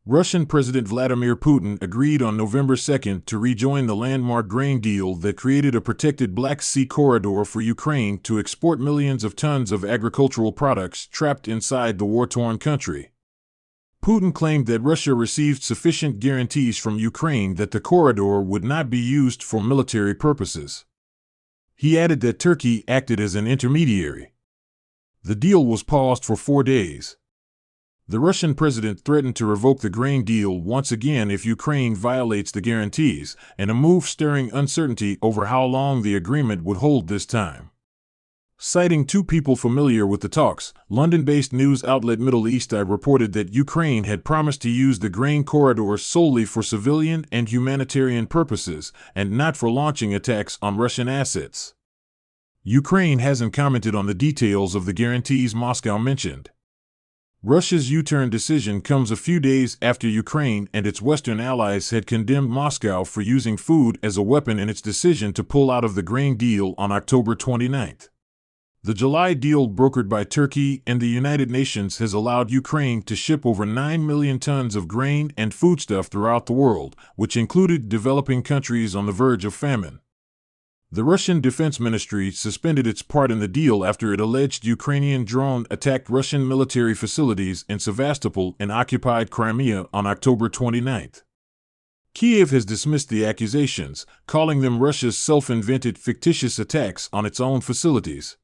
Russian President Vladimir Putin agreed on November 2nd to rejoin the landmark grain deal that created a protected Black Sea corridor for Ukraine to export millions of tons of agricultural products trapped inside the war-torn country. Putin claimed that Russia received sufficient guarantees from Ukraine that the corridor would not be used for military purposes. He added that Turkey acted as an intermediary. The deal was paused for 4 days. The Russian president threatened to revoke the grain deal once again if Ukraine violates the guarantees, and a move stirring uncertainty over how long the agreement would hold this time. Citing two people familiar with the talks, London-based news outlet Middle East Eye reported that Ukraine had promised to use the grain corridor solely for civilian and humanitarian purposes, and not for launching attacks on Russian assets. Ukraine hasn't commented on the details of the guarantees Moscow mentioned. Russia's U-turn decision comes a few days after Ukraine and its Western allies had condemned Moscow for using food as a weapon in its decision to pull out of the grain deal on October 29. The July deal brokered by Turkey and the United Nations has allowed Ukraine to ship over 9 million tons of grain and foodstuff throughout the world, which included developing countries on the verge of famine. The Russian Defense Ministry suspended its part in the deal after it alleged Ukrainian drone attacked Russian military facilities in Sevastopol and occupied Crimea on October 29. Kiev has dismissed the accusations, calling them Russia's self-invented fictitious attacks on its own facilities.